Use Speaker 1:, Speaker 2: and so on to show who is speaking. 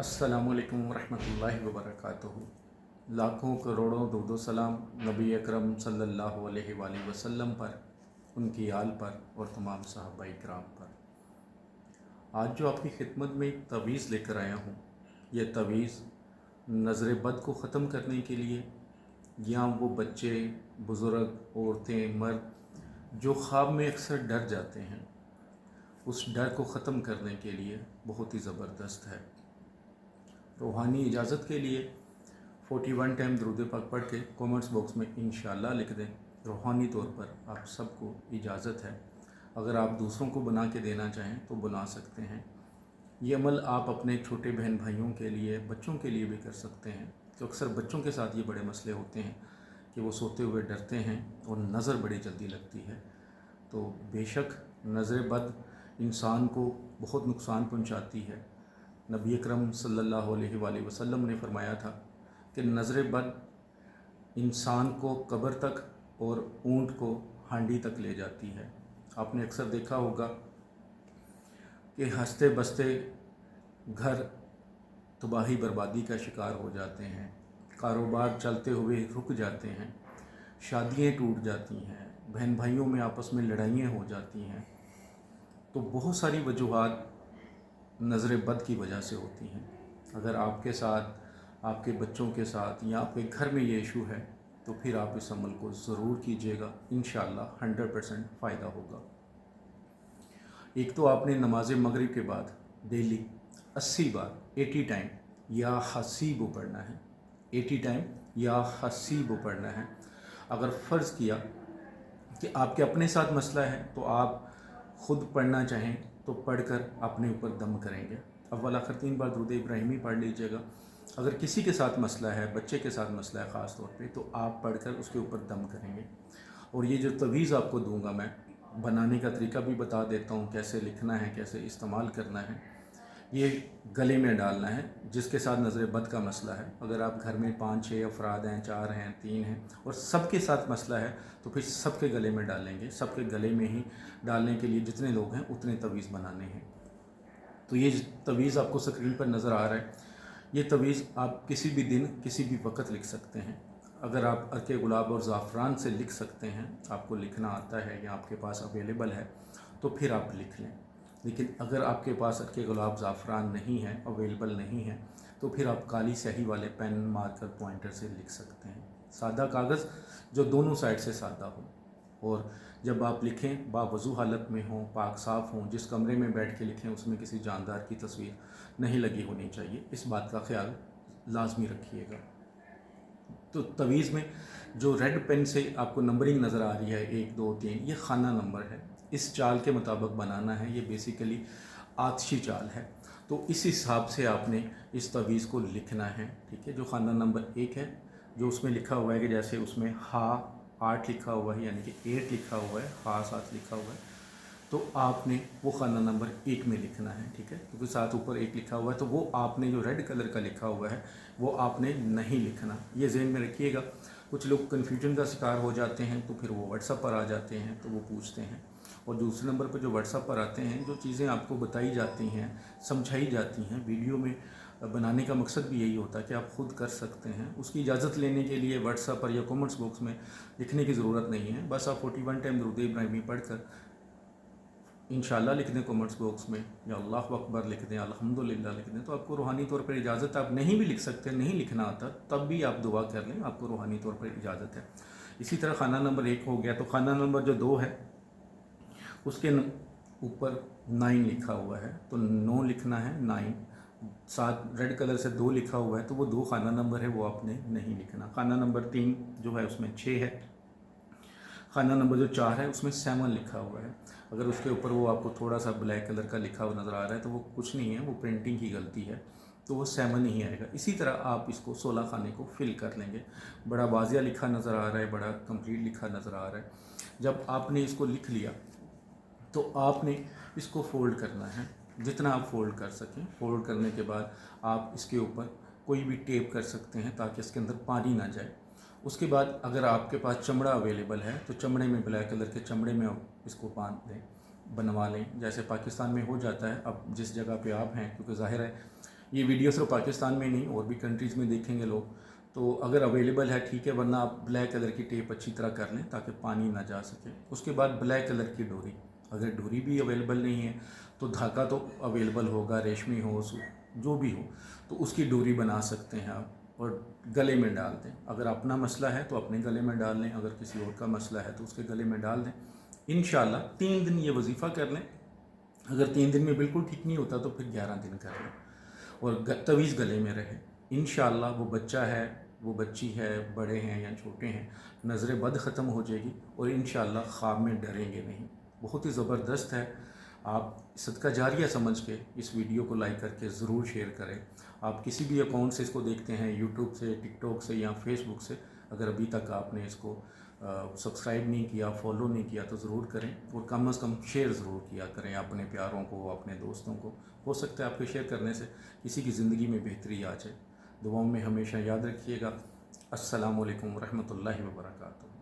Speaker 1: अस्सलामुअलैकुम वरहमतुल्लाहि वबरकातुहू। लाखों करोड़ों दुरूद सलाम नबी अकरम सल्लल्लाहु अलैहि वसल्लम पर, उनकी आल पर और तमाम सहाबा इकराम पर। आज जो आपकी खिदमत में एक तवीज़ लेकर आया हूँ, यह तवीज़ नज़र बद को ख़त्म करने के लिए, या वो बच्चे, बुज़ुर्ग, औरतें, मर्द जो ख्वाब में अक्सर डर जाते हैं, उस डर को ख़त्म करने के लिए बहुत ही ज़बरदस्त है। रूहानी इजाज़त के लिए 41 टाइम दुरूद पाक पढ़ के कमेंट्स बॉक्स में इंशाअल्लाह लिख दें। रूहानी तौर पर आप सबको इजाज़त है। अगर आप दूसरों को बना के देना चाहें तो बना सकते हैं। ये अमल आप अपने छोटे बहन भाइयों के लिए, बच्चों के लिए भी कर सकते हैं। तो अक्सर बच्चों के साथ ये बड़े मसले होते हैं कि वो सोते हुए डरते हैं और नज़र बड़ी जल्दी लगती है। तो बेशक नज़र बद इंसान को बहुत नुकसान पहुंचाती है। नबी अकरम सल्लल्लाहु अलैहि वसल्लम ने फरमाया था कि नज़र बद इंसान को कब्र तक और ऊंट को हांडी तक ले जाती है। आपने अक्सर देखा होगा कि हंसते बसते घर तबाही बर्बादी का शिकार हो जाते हैं, कारोबार चलते हुए रुक जाते हैं, शादियां टूट जाती हैं, बहन भाइयों में आपस में लड़ाइयाँ हो जाती हैं। तो बहुत सारी वजूहात नज़र बद की वजह से होती हैं। अगर आपके साथ, आपके बच्चों के साथ या आपके घर में ये इशू है तो फिर आप इस अमल को ज़रूर कीजिएगा। इंशाअल्लाह 100% फ़ायदा होगा। एक तो आपने नमाज मगरिब के बाद डेली 80 बार 80 टाइम या हसीब पढ़ना है। 80 टाइम या हसीब पढ़ना है। अगर फ़र्ज़ किया कि आपके अपने साथ मसला है तो आप ख़ुद पढ़ना चाहें तो पढ़कर अपने ऊपर दम करेंगे। अव्वल आखिर 3 बार दुरूद इब्राहिमी पढ़ लीजिएगा। अगर किसी के साथ मसला है, बच्चे के साथ मसला है ख़ास तौर पे, तो आप पढ़कर उसके ऊपर दम करेंगे। और ये जो तवीज़ आपको दूंगा मैं, बनाने का तरीका भी बता देता हूँ, कैसे लिखना है, कैसे इस्तेमाल करना है। ये गले में डालना है जिसके साथ नज़र बद का मसला है। अगर आप घर में 5-6 अफराद हैं, 4 हैं, 3 हैं और सबके साथ मसला है तो फिर सबके गले में डालेंगे। सबके गले में ही डालने के लिए जितने लोग हैं उतने तवीज़ बनाने हैं। तो ये तवीज़ आपको स्क्रीन पर नज़र आ रहा है। ये तवीज़ आप किसी भी दिन, किसी भी वक्त लिख सकते हैं। अगर आप अर्के गुलाब और ज़ाफ़रान से लिख सकते हैं, आपको लिखना आता है या आपके पास अवेलेबल है, तो फिर आप लिख लें। लेकिन अगर आपके पास अर्के गुलाब ज़ाफ़रान नहीं है, अवेलेबल नहीं है, तो फिर आप काली स्याही वाले पेन, मार्कर, पॉइंटर से लिख सकते हैं। सादा कागज़ जो दोनों साइड से सादा हो, और जब आप लिखें बावज़ू हालत में हों, पाक साफ़ हों। जिस कमरे में बैठ के लिखें उसमें किसी जानदार की तस्वीर नहीं लगी होनी चाहिए। इस बात का ख्याल लाजमी रखिएगा। तो तवीज़ में जो रेड पेन से आपको नंबरिंग नज़र आ रही है 1, 2, 3, ये खाना नंबर है। इस चाल के मुताबिक बनाना है। ये बेसिकली आतशी चाल है। तो इस हिसाब से आपने इस तवीज़ को लिखना है, ठीक है। जो खाना नंबर 1 है, जो उसमें लिखा हुआ है कि जैसे उसमें हा 8 लिखा हुआ है, यानी कि 8 लिखा हुआ है, हा 7 लिखा हुआ है, तो आपने वो खाना नंबर 1 में लिखना है, ठीक है। क्योंकि साथ ऊपर 1 लिखा हुआ है, तो वो आपने जो रेड कलर का लिखा हुआ है वो आपने नहीं लिखना। ये ज़हन में रखिएगा। कुछ लोग कन्फ्यूजन का शिकार हो जाते हैं तो फिर वो व्हाट्सएप पर आ जाते हैं तो वो पूछते हैं। और दूसरे नंबर पर जो व्हाट्सएप पर आते हैं, जो चीज़ें आपको बताई जाती हैं, समझाई जाती हैं, वीडियो में बनाने का मकसद भी यही होता है कि आप ख़ुद कर सकते हैं। उसकी इजाज़त लेने के लिए व्हाट्सएप पर या कमेंट्स बॉक्स में लिखने की ज़रूरत नहीं है। बस आप 41 टाइम दुरूद इब्राहिमी पढ़कर इंशाअल्लाह लिख दें कमेंट्स बॉक्स में, या अल्लाहु अकबर लिख दें, अल्हम्दुलिल्लाह लिख दें, तो आपको रूहानी तौर पर इजाज़त। आप नहीं भी लिख सकते, नहीं लिखना आता, तब भी आप दुआ कर लें, आपको रूहानी तौर पर इजाज़त है। इसी तरह खाना नंबर 1 हो गया, तो खाना नंबर जो 2 है उसके ऊपर 9 लिखा हुआ है, तो 9 लिखना है, 9। साथ रेड कलर से 2 लिखा हुआ है, तो वो 2 खाना नंबर है, वो आपने नहीं लिखना। खाना नंबर 3 जो है उसमें 6 है। खाना नंबर जो 4 है उसमें 7 लिखा हुआ है। अगर उसके ऊपर वो आपको थोड़ा सा ब्लैक कलर का लिखा हुआ नज़र आ रहा है तो वो कुछ नहीं है, वो प्रिंटिंग की गलती है, तो वो 7 ही आएगा। इसी तरह आप इसको 16 खाने को फिल कर लेंगे। बड़ा वाज़िया लिखा नज़र आ रहा है, बड़ा कंप्लीट लिखा नज़र आ रहा है। जब आपने इसको लिख लिया तो आपने इसको फ़ोल्ड करना है, जितना आप फ़ोल्ड कर सकें। फ़ोल्ड करने के बाद आप इसके ऊपर कोई भी टेप कर सकते हैं ताकि इसके अंदर पानी ना जाए। उसके बाद अगर आपके पास चमड़ा अवेलेबल है तो चमड़े में, ब्लैक कलर के चमड़े में इसको बांध दें, बनवा लें, जैसे पाकिस्तान में हो जाता है। अब जिस जगह पे आप हैं, क्योंकि ज़ाहिर है ये वीडियो सिर्फ पाकिस्तान में नहीं और भी कंट्रीज़ में देखेंगे लोग, तो अगर अवेलेबल है ठीक है, वरना आप ब्लैक कलर की टेप अच्छी तरह कर लें ताकि पानी ना जा सके। उसके बाद ब्लैक कलर की डोरी, अगर डोरी भी अवेलेबल नहीं है तो धागा तो अवेलेबल होगा, रेशमी हो जो भी हो, तो उसकी डोरी बना सकते हैं आप और गले में डाल दें। अगर अपना मसला है तो अपने गले में डाल लें, अगर किसी और का मसला है तो उसके गले में डाल दें। इंशाल्लाह 3 दिन ये वजीफ़ा कर लें। अगर 3 दिन में बिल्कुल ठीक नहीं होता तो फिर 11 दिन कर लें और तवीज़ गले में रहे। इंशाल्लाह वो बच्चा है, वो बच्ची है, बड़े हैं या छोटे हैं, नज़र बद ख़त्म हो जाएगी और इंशाल्लाह ख्वाब में डरेंगे नहीं। बहुत ही ज़बरदस्त है। आप सदका जारिया समझ के इस वीडियो को लाइक करके ज़रूर शेयर करें। आप किसी भी अकाउंट से इसको देखते हैं, यूट्यूब से, टिकटॉक से या फेसबुक से, अगर अभी तक आपने इसको सब्सक्राइब नहीं किया, फॉलो नहीं किया तो ज़रूर करें और कम से कम शेयर ज़रूर किया करें अपने प्यारों को, अपने दोस्तों को। हो सकता है आपके शेयर करने से किसी की ज़िंदगी में बेहतरी आ जाए। दुआओं में हमेशा याद रखिएगा। अस्सलामु अलैकुम रहमतुल्लाहि व बरकातुहू।